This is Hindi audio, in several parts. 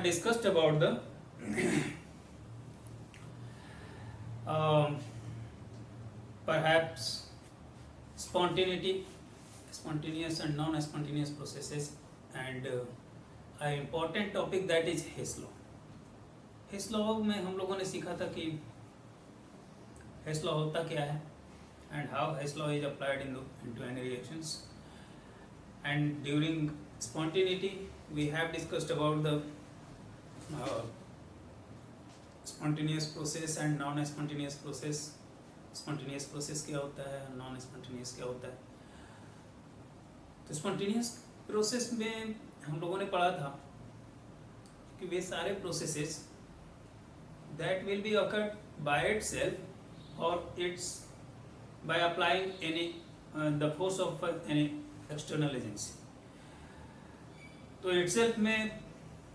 discussed about the um, perhaps spontaneous and non-spontaneous processes, and an important topic that is Hess law. Hess law में हम लोगों ने सीखा था कि Hess law होता क्या है and how Hess law is applied into any reactions. And during spontaneity we have discussed about the spontaneous process and non-spontaneous process. Spontaneous process क्या होता है, non-spontaneous क्या होता है. तो spontaneous process में हम लोगों ने पढ़ा था कि वे सारे processes that will be occurred by itself or it's by applying any the force of any external agency. तो itself में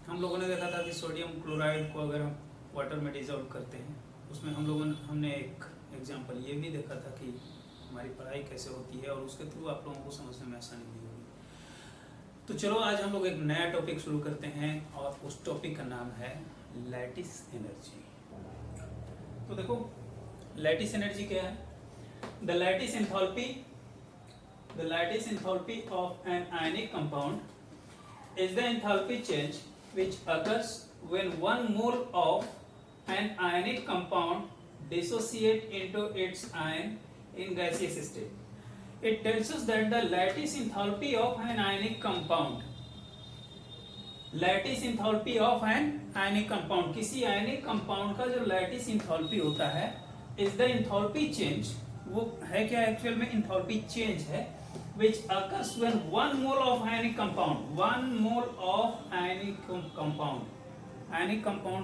हम लोगों ने देखा था कि सोडियम क्लोराइड को अगर हम वाटर में डिजॉल्व करते हैं, उसमें हमने एक एग्जांपल ये भी देखा था कि हमारी पढ़ाई कैसे होती है और उसके थ्रू आप लोगों को समझने में आसानी भी होगी. तो चलो आज हम लोग एक नया टॉपिक शुरू करते हैं और उस टॉपिक का नाम है लैटिस एनर्जी. तो देखो लैटिस एनर्जी क्या है. The lattice enthalpy of an ionic compound is the enthalpy change which occurs when one mole of an ionic compound dissociate into its ion in gaseous state. It tells us that the lattice enthalpy of an ionic compound, किसी ionic compound का जो lattice enthalpy होता है is the enthalpy change. वो है क्या एक्चुअल में enthalpy change है which occurs when one mole of ionic compound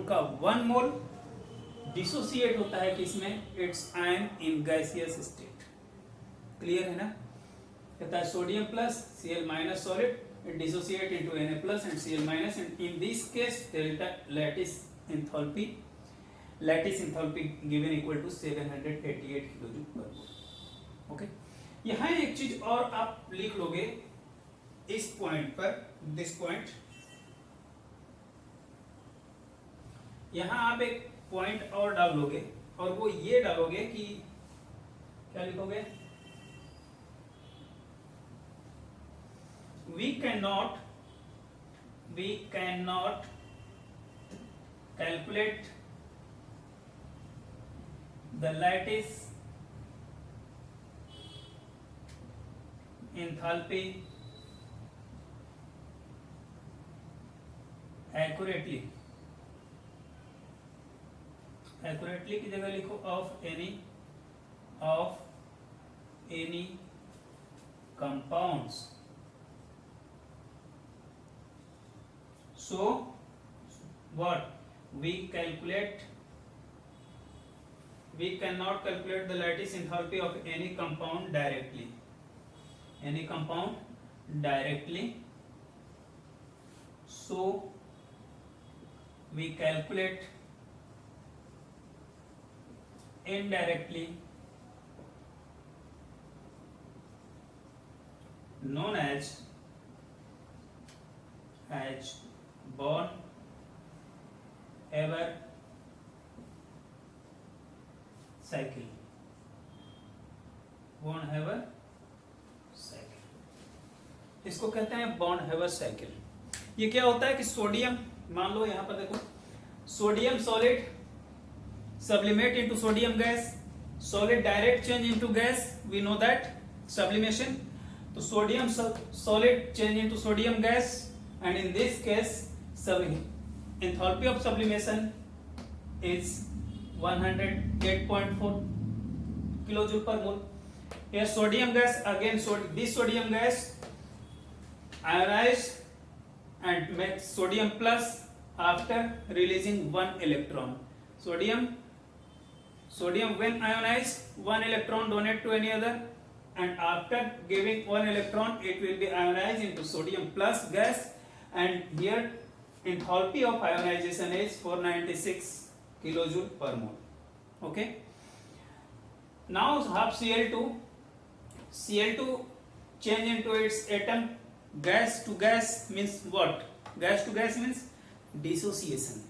का one mole dissociate होता है किसमें, its ion in gaseous state. Clear है ना. कहता है sodium plus Cl minus solid it dissociate into Na plus and Cl minus, and in this case delta lattice enthalpy given equal to 788 kilojoule per mole. Okay. यहाँ एक चीज और आप लिख लोगे इस पॉइंट पर, दिस पॉइंट, यहाँ आप एक पॉइंट और डालोगे और वो ये डालोगे कि क्या लिखोगे, we cannot calculate the lattice enthalpy accurately की जगह लिखो of any compounds. So what we cannot calculate the lattice enthalpy of any compound directly. So we calculate indirectly, known as Born-Haber cycle. इसको कहते हैं बॉर्न-हेबर साइकिल. ये क्या होता है कि सोडियम, मान लो यहां पर देखो, sodium solid sublimate into sodium gas, solid direct change into gas, we know that sublimation. तो sodium solid change into sodium gas, and in this case enthalpy of sublimation is 108.4 kilojoule per mole. Here sodium gas, again this sodium gas ionize and make sodium plus after releasing one electron. Sodium when ionized, one electron donate to any other, and after giving one electron it will be ionized into sodium plus gas, and here enthalpy of ionization is 496 kilojoule per mole. Okay. Now half Cl2 change into its atom. Gas to gas means what? Gas to gas means dissociation,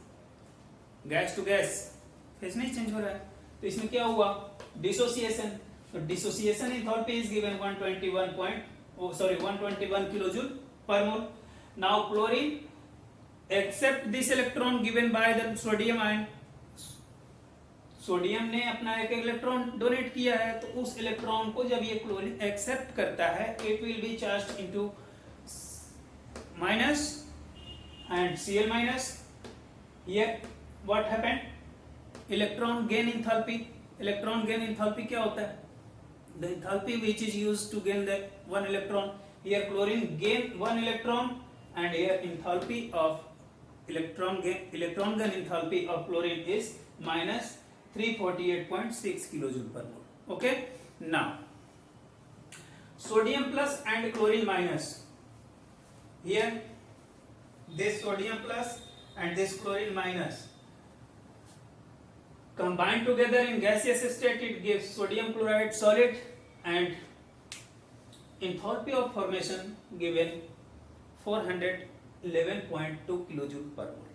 gas to gas phase नहीं चेंज हो रहा है, तो इसमें क्या हुआ, डिसोसिएशन। तो dissociation enthalpy is given 121 kilojoule per mole. Now chlorine accept this electron given by the sodium ion, sodium ने अपना एक इलेक्ट्रॉन डोनेट किया है, तो उस इलेक्ट्रॉन को जब ये क्लोरीन एक्सेप्ट करता है, it will be charged into minus and Cl minus. ये what happened, electron gain enthalpy. Electron gain enthalpy क्या होता है, the enthalpy which is used to gain the one electron. Here chlorine gain one electron and here enthalpy of electron gain enthalpy of chlorine is minus 348.6 kilojoule per mole. Okay, now sodium plus and chlorine minus. Here this sodium plus and this chlorine minus combined together in gaseous state, it gives sodium chloride solid and enthalpy of formation given 411.2 kilojoule per mole.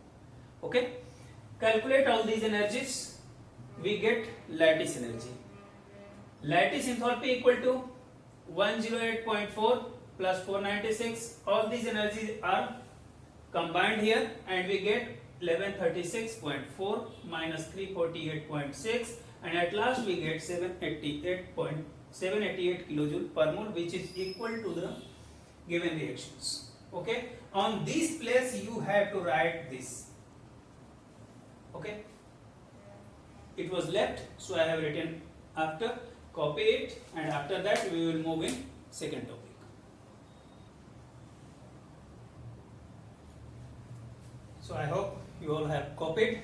Okay, calculate all these energies, we get lattice energy. Lattice enthalpy equal to 108.4 plus 496. All these energies are combined here and we get 1136.4 minus 348.6, and at last we get 788 kilojoule per mole, which is equal to the given reactions. Okay, on this place you have to write this. Okay, it was left, so I have written after, copy it, and after that we will move in second topic. So I hope you all have copied.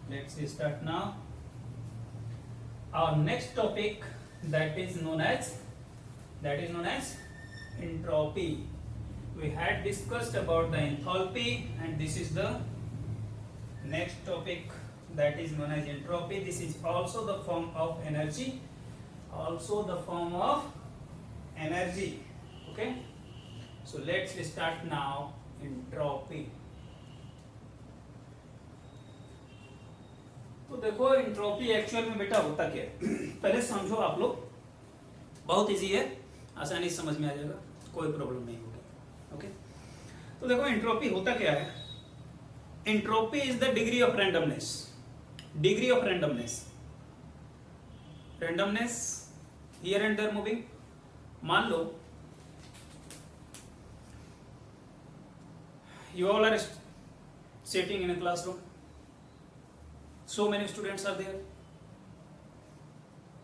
Let's start now. Our next topic, that is known as entropy. We had discussed about the enthalpy, and this is the next topic, that is known as entropy. This is also the form of energy, okay, so let's start now entropy. तो देखो एंट्रोपी एक्चुअल में बेटा होता क्या है, पहले समझो आप लोग, बहुत इजी है, आसानी से समझ में आ जाएगा, कोई प्रॉब्लम नहीं होगी। ओके, तो देखो एंट्रोपी होता क्या है, entropy is the degree of randomness, here and there moving. मान लो you all are sitting in a classroom, so many students are there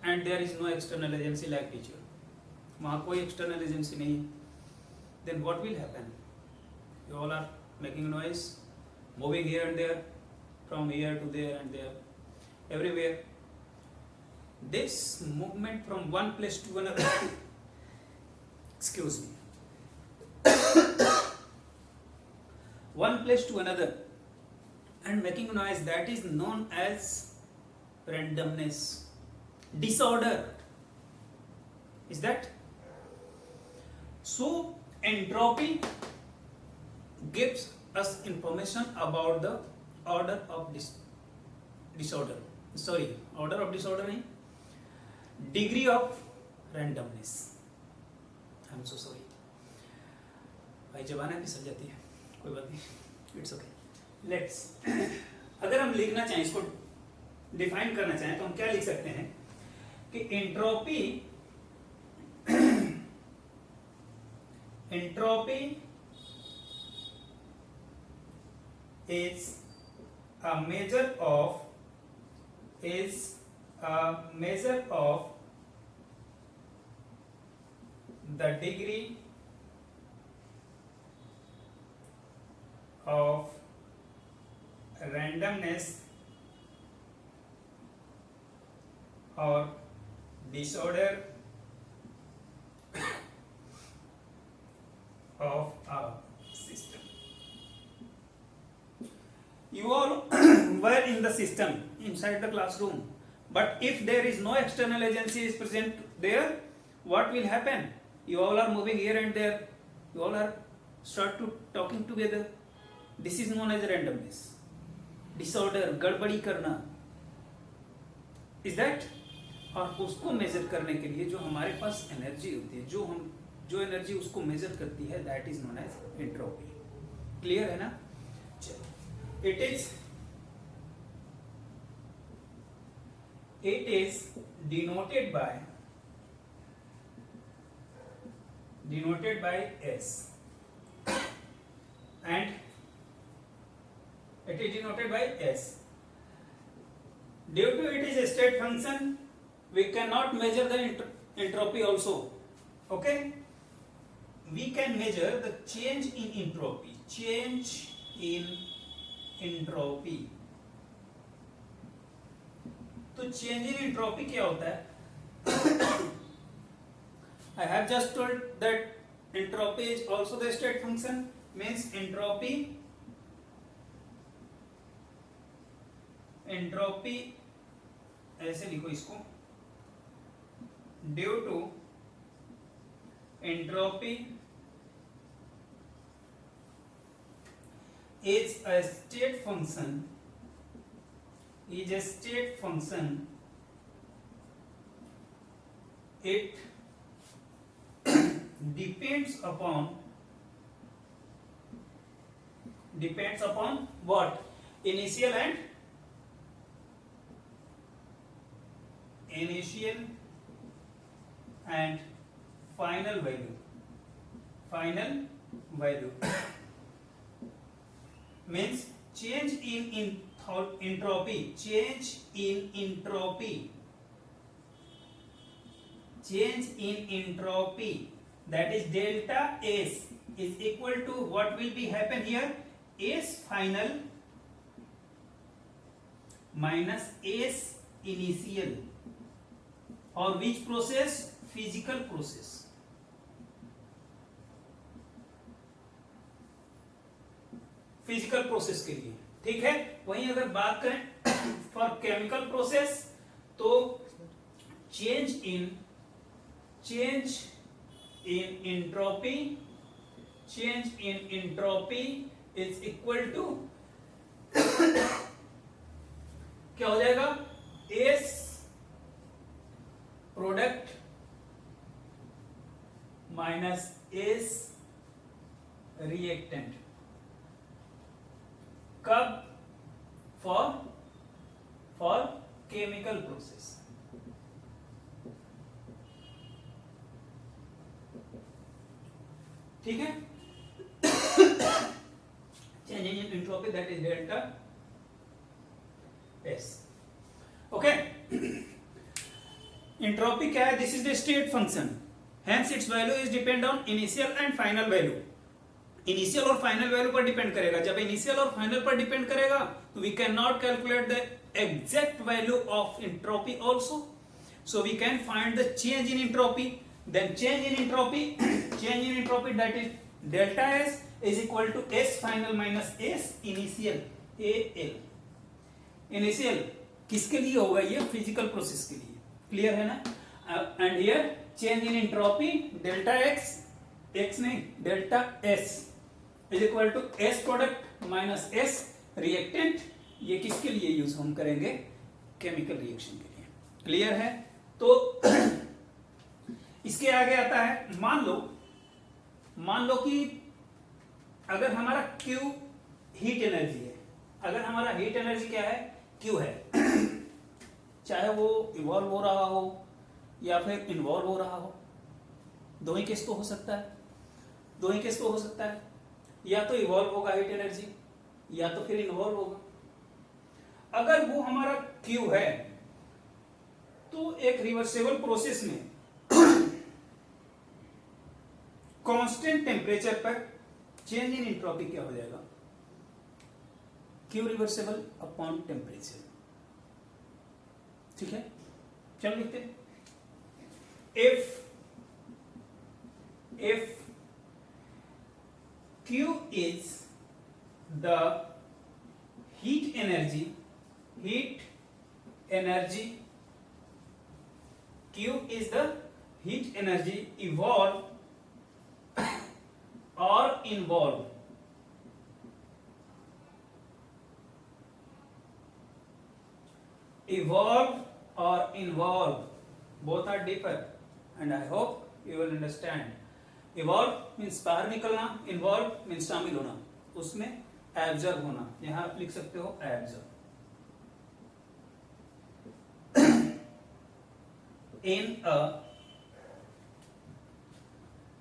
and there is no external agency like teacher, वहाँ कोई external agency नहीं है, then what will happen, you all are making noise, moving here and there, from here to there and there, everywhere. This movement from one place to another excuse me, one place to another and making noise, that is known as randomness, disorder, is that? So entropy gives us information about the order of disorder, sorry, order of disorder नहीं, degree of randomness, I am so sorry भाई, जबाना फिसल जाती है, कोई बात नहीं, इट्स ओके। लेट्स अगर हम लिखना चाहें, इसको डिफाइन करना चाहें, तो हम क्या लिख सकते हैं कि entropy is a measure of the degree of randomness or disorder of a system. You all were in the system inside the classroom, but if there is no external agency is present there, what will happen? You all are moving here and there, you all are start to talking together, this is known as randomness, disorder, गड़बड़ी करना, इज दैट। और उसको मेजर करने के लिए जो हमारे पास एनर्जी होती है, जो एनर्जी उसको मेजर करती है, that is known as entropy. Clear है ना? चलो, it is denoted by S, and it is denoted by S. Due to it is a state function, we cannot measure the entropy also. Okay, we can measure the change in entropy. तो चेंज इन एंट्रोपी क्या होता है? I have just told that entropy is also the state function, means entropy ऐसे लिखो इसको, due to entropy is a state function, it depends upon what? Initial and final value means change in entropy, that is delta S is equal to what will be happen here? S final minus S initial, or which process? Physical process. Physical process के लिए, ठीक है। वहीं अगर बात करें फॉर केमिकल प्रोसेस, तो change in entropy is equal to क्या हो जाएगा? S product minus S reactant. कब? For chemical process. ठीक है, change in entropy that is delta S. Okay, entropy क्या है? This is the state function, hence it's value is depend on initial and final value. Initial और फाइनल वैल्यू पर डिपेंड करेगा। जब इनिशियल और फाइनल पर डिपेंड करेगा तो we can not calculate the exact value of entropy also, so we can find the change in entropy, then change in entropy that is delta S is equal to S final minus S initial, AL। Initial किसके लिए होगा? ये फिजिकल प्रोसेस के लिए। क्लियर है ना? And here change in entropy delta X नहीं, delta S is equal to S product minus S reactant. ये किसके लिए यूज हम करेंगे? केमिकल रिएक्शन के लिए। क्लियर है? तो इसके आगे आता है, मान लो कि अगर हमारा Q हीट एनर्जी है, अगर हमारा हीट एनर्जी क्या है? Q है, चाहे वो इवॉल्व हो रहा हो या फिर इन्वॉल्व हो रहा हो, दो ही केस तो हो सकता है, या तो इवॉल्व होगा हीट एनर्जी या तो फिर इन्वॉल्व होगा। अगर वो हमारा Q है तो एक रिवर्सेबल प्रोसेस में कांस्टेंट टेम्परेचर पर चेंज इन एंट्रोपी क्या हो जाएगा? Q reversible upon temperature. ठीक है, चलो लिखते हैं। if Q is the heat energy, Q is the heat energy evolved or involved evolved or involved, both are different, and I hope you will understand. Evolved means बाहर निकलना, involved means शामिल होना, उसमें एब्जॉर्ब होना. यहाँ आप लिख सकते हो absorb. In a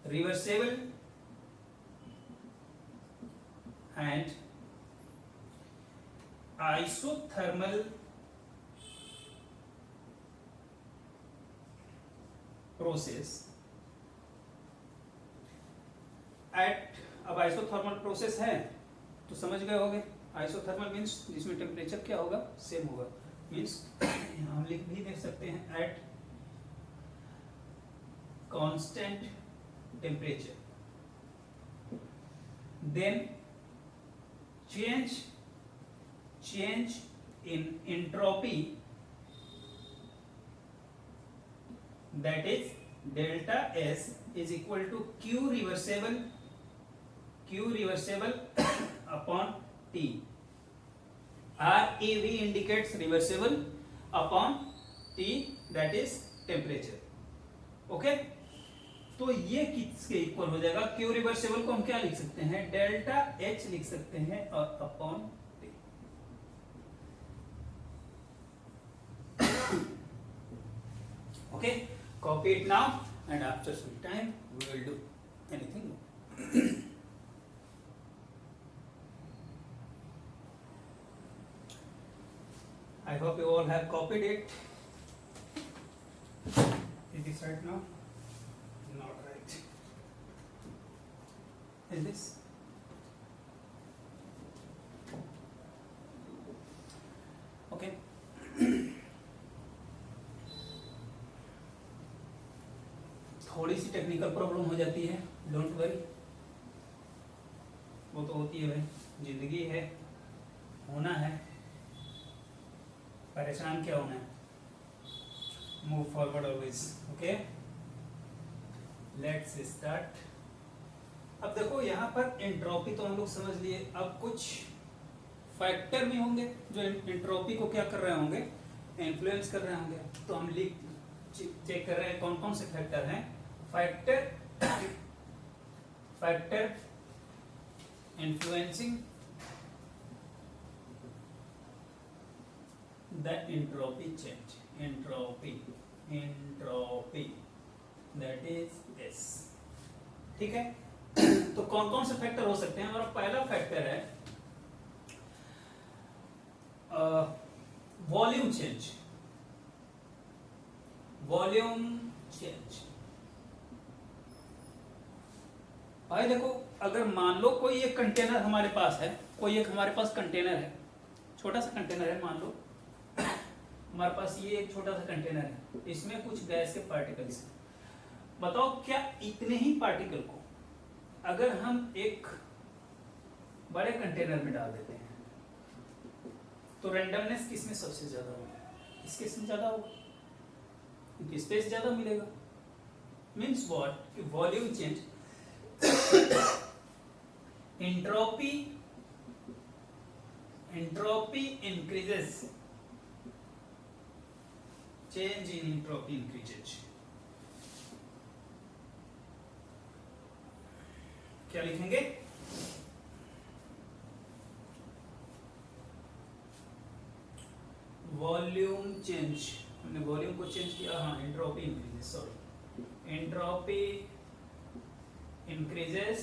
reversible and isothermal process at, अब आइसोथर्मल प्रोसेस है तो समझ गए होंगे. आइसोथर्मल मीन्स जिसमें टेम्परेचर क्या होगा, सेम होगा. मीन्स हम लिख भी दे सकते हैं at constant temperature. Then change in entropy, that is delta S is equal to Q reversible upon T. RAV indicates reversible upon T, that is temperature. Okay, तो ये किसके इक्वल हो जाएगा? क्यू रिवर्सिबल को हम क्या लिख सकते हैं? डेल्टा एच लिख सकते हैं और upon T. Okay, copy it now and after some time we will do anything more. I hope you all have copied it. Is this right now? Not right. Is this? Okay. थोड़ी सी टेक्निकल प्रॉब्लम हो जाती है, डोंट वरी, वो तो होती है भाई, जिंदगी है, होना है, परेशान क्या होना है. Move forward always. Okay. Let's start. अब देखो यहाँ पर एंट्रोपी तो हम लोग समझ लिए. अब कुछ फैक्टर भी होंगे जो एंट्रोपी को क्या कर रहे होंगे, इन्फ्लुएंस कर रहे होंगे. तो हम चेक कर रहे हैं कौन कौन से फैक्टर हैं. Factor influencing the entropy change. Entropy that is S. ठीक है. तो कौन कौन से फैक्टर हो सकते हैं? हमारा पहला फैक्टर है वॉल्यूम चेंज. वॉल्यूम चेंज भाई देखो, अगर मान लो कोई एक कंटेनर हमारे पास है, कोई एक हमारे पास कंटेनर है, छोटा सा कंटेनर है, मान लो हमारे पास ये एक छोटा सा कंटेनर है, इसमें कुछ गैस के पार्टिकल्स हैं. बताओ क्या इतने ही पार्टिकल को अगर हम एक बड़े कंटेनर में डाल देते हैं तो रैंडमनेस किसमें सबसे ज्यादा होगा? इसके इसमें ज्यादा होगा, क्योंकि स्पेस ज्यादा मिलेगा. मीन्स व्हाट कि volume change, entropy increases, change in entropy increases. क्या लिखेंगे? Volume change. हमने वॉल्यूम को चेंज किया, हाँ, entropy increases. Sorry, entropy increases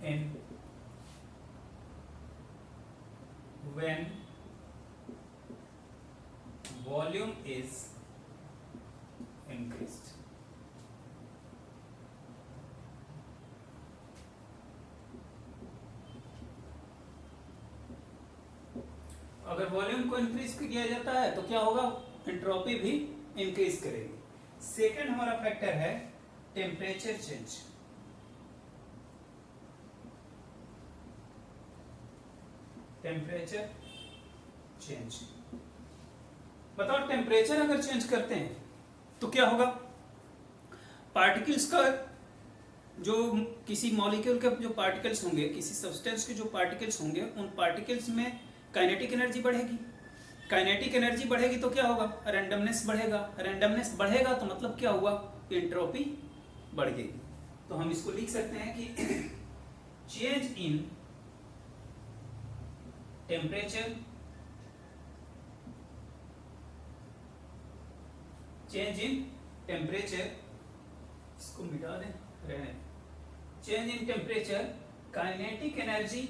in when volume is increased. अगर वॉल्यूम को इंक्रीज किया जाता है तो क्या होगा? एंट्रोपी भी इंक्रीज करेगी. सेकेंड हमारा फैक्टर है टेम्परेचर चेंज. Temperature change. बताओ टेम्परेचर अगर चेंज करते हैं तो क्या होगा? पार्टिकल्स का जो किसी मॉलिक्यूल के जो पार्टिकल्स होंगे, किसी सब्सटेंस के जो पार्टिकल्स होंगे, उन पार्टिकल्स में काइनेटिक एनर्जी बढ़ेगी। काइनेटिक एनर्जी बढ़ेगी तो क्या होगा? रैंडमनेस बढ़ेगा। रैंडमनेस बढ़ेगा तो मतलब क्या हुआ? एंट्रोपी बढ़ गई। तो हम इसको लिख सकते हैं कि change in temperature, change in temperature, इसको मिटा दें, रहने। Change in temperature, kinetic energy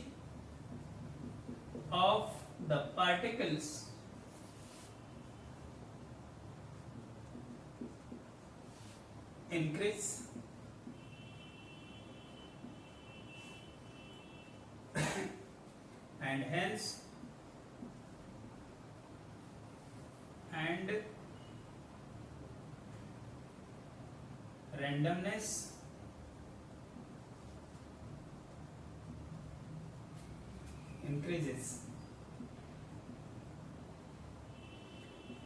of the particles increase and hence randomness increases,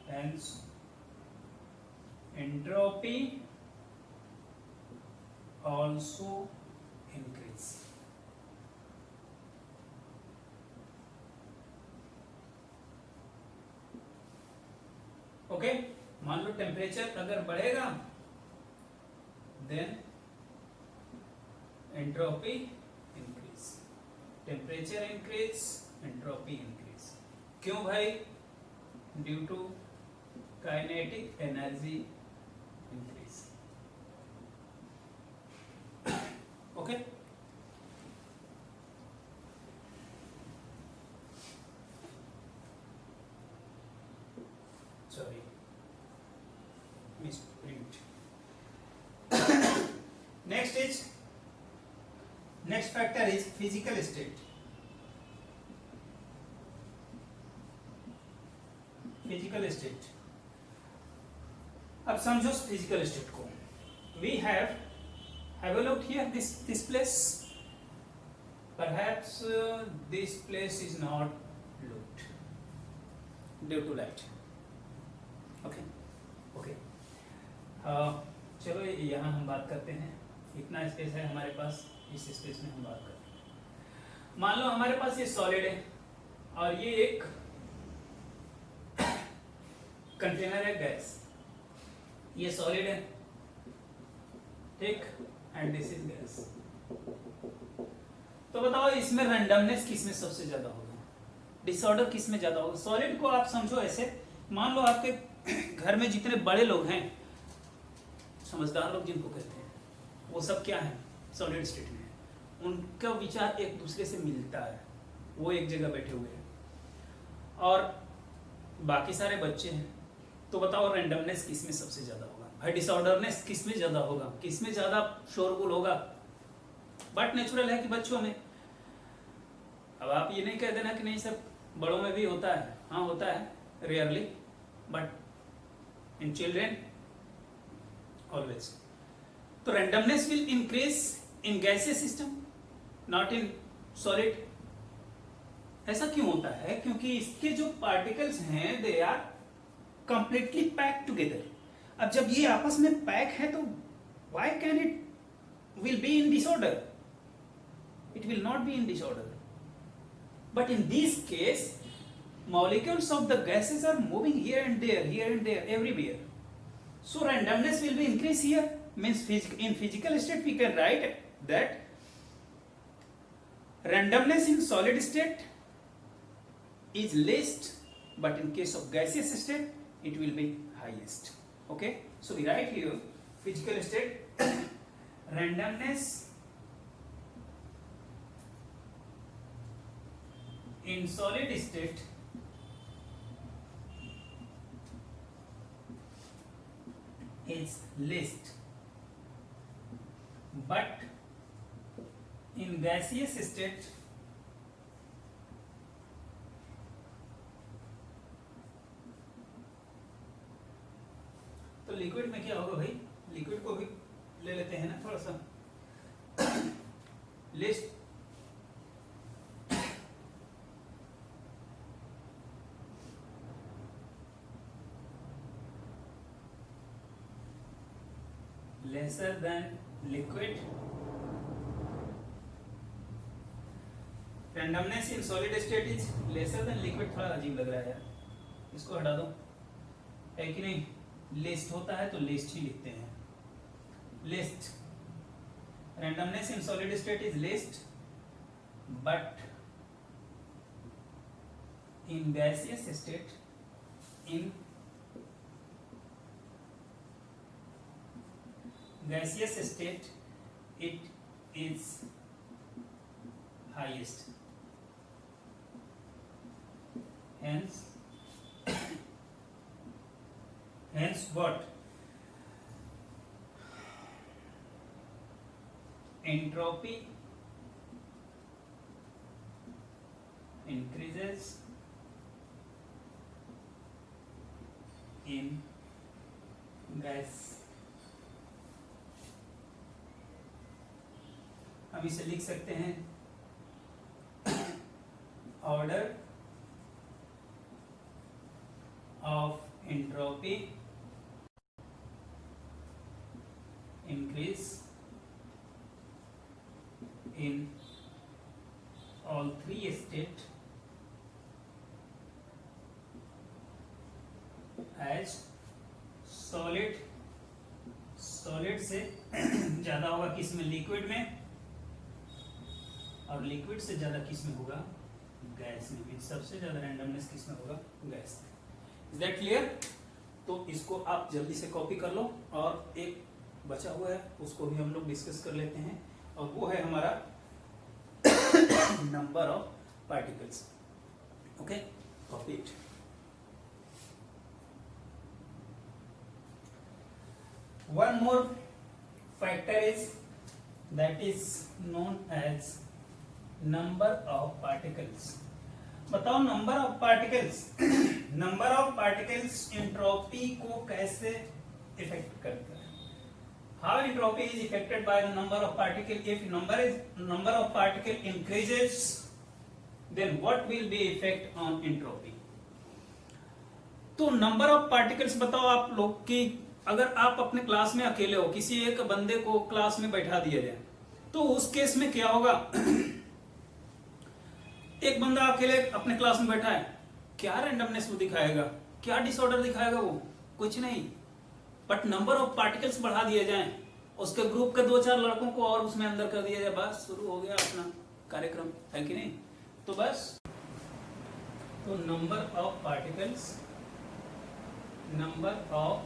hence entropy also increase। Okay, मान लो टेम्परेचर अगर बढ़ेगा then entropy increase, temperature increase, entropy increase. क्यों भाई? Due to kinetic energy increase. Okay, sorry misprint। next factor is physical state। Physical state, अब समझो फिजिकल स्टेट को। We have a look here, this place, perhaps this place is not looked due to light। okay okay चलो यहाँ हम बात करते हैं। इतना स्पेस है हमारे पास, इस स्पेस में हम बात करते हैं। मान लो हमारे पास ये सॉलिड है और ये एक कंटेनर है गैस, ये सॉलिड है, ठीक, एंड दिस इज गैस। तो बताओ इसमें रैंडमनेस किसमें सबसे ज्यादा होगा? डिसऑर्डर किसमें ज्यादा होगा? सॉलिड को आप समझो ऐसे, मान लो आपके घर में जितने बड़े लोग हैं, समझदार लोग जिनको कहते हैं, वो सब क्या है? सॉलिड स्टेट में है। उनका विचार एक दूसरे से मिलता है, वो एक जगह बैठे हुए हैं, और बाकी सारे बच्चे हैं। तो बताओ रैंडमनेस किसमें सबसे ज्यादा होगा? भाई डिसऑर्डरनेस किसमें ज्यादा होगा? किसमें ज्यादा शोरगुल होगा? बट नेचुरल है कि बच्चों में। अब आप ये नहीं कह देना कि नहीं सर बड़ों में भी होता है। हाँ होता है, rarely, but in children always. तो randomness will increase in gaseous system, not in solid. ऐसा क्यों होता है? क्योंकि इसके जो पार्टिकल्स हैं they are completely packed together. अब जब ये आपस में पैक है तो why can it will be in disorder? It will not be in disorder. But in this case molecules of the gases are moving here and there, everywhere. So randomness will be increased here. Means in physical state we can write that randomness in solid state is least, but in case of gaseous state it will be highest. Okay, so we write here physical state randomness in solid state is least, but in gaseous state तो लिक्विड में क्या होगा भाई? लिक्विड को भी ले लेते हैं ना थोड़ा सा list. lesser than liquid randomness in solid state is lesser than liquid, थोड़ा अजीब लग रहा है यार, इसको हटा दो, है कि नहीं? लिस्ट होता है तो लिस्ट ही लिखते हैं, list. Randomness in solid state is list, but in gaseous state, in gaseous state it is highest, hence what? Entropy increases in gas। हम इसे लिख सकते हैं order of entropy increase in all three state as solid, solid से ज्यादा होगा किसमें? लिक्विड में, और लिक्विड से ज्यादा किस में होगा? गैस में। मीन सबसे ज्यादा रैंडमनेस किस में होगा? गैस में। Is that clear? तो इसको आप जल्दी से कॉपी कर लो, और एक बचा हुआ है उसको भी हम लोग डिस्कस कर लेते हैं, और वो है हमारा number of particles. Okay, copy it. One more factor is that is known as number of particles. बताओ number of particles, number of particles entropy को कैसे इफेक्ट करता है? How entropy is affected by the number of particle? If number of particle increases then what will be effect on entropy? तो नंबर ऑफ पार्टिकल्स बताओ आप लोग कि अगर आप अपने क्लास में अकेले हो, किसी एक बंदे को क्लास में बैठा दिया जाए, तो उस केस में क्या होगा? एक बंदा अकेले अपने क्लास में बैठा है, क्या रैंडमनेस वो दिखाएगा? क्या डिसऑर्डर दिखाएगा? वो कुछ नहीं। बट नंबर ऑफ पार्टिकल्स बढ़ा दिए जाएं, उसके ग्रुप के 2-4 लड़कों को और उसमें अंदर कर दिया जाए, बस शुरू हो गया अपना कार्यक्रम, है कि नहीं? तो बस, तो number of particles, number of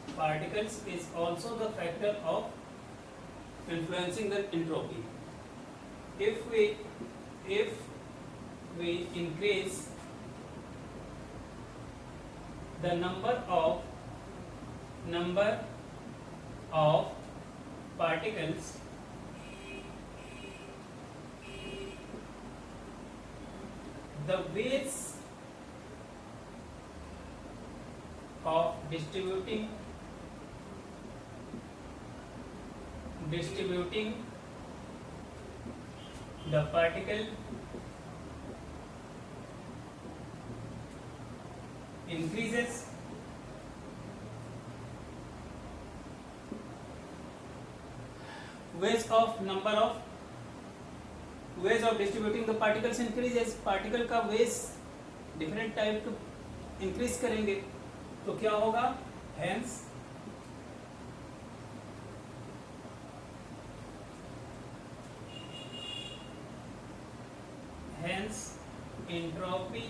particles is also the factor of influencing the entropy. If we increase the number of particles, the ways of distributing the particle increases, ways of distributing the particles increases, particle का ways different type to increase करेंगे, तो क्या होगा? hence entropy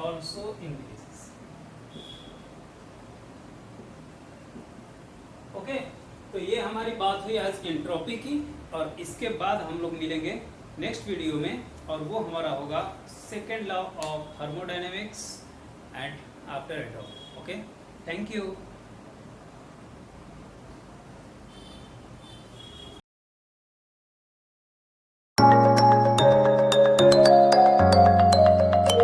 also increases. Okay, तो ये हमारी बात हुई आज एंट्रोपी की, और इसके बाद हम लोग मिलेंगे नेक्स्ट वीडियो में, और वो हमारा होगा second law of thermodynamics and after at all. Okay, thank you.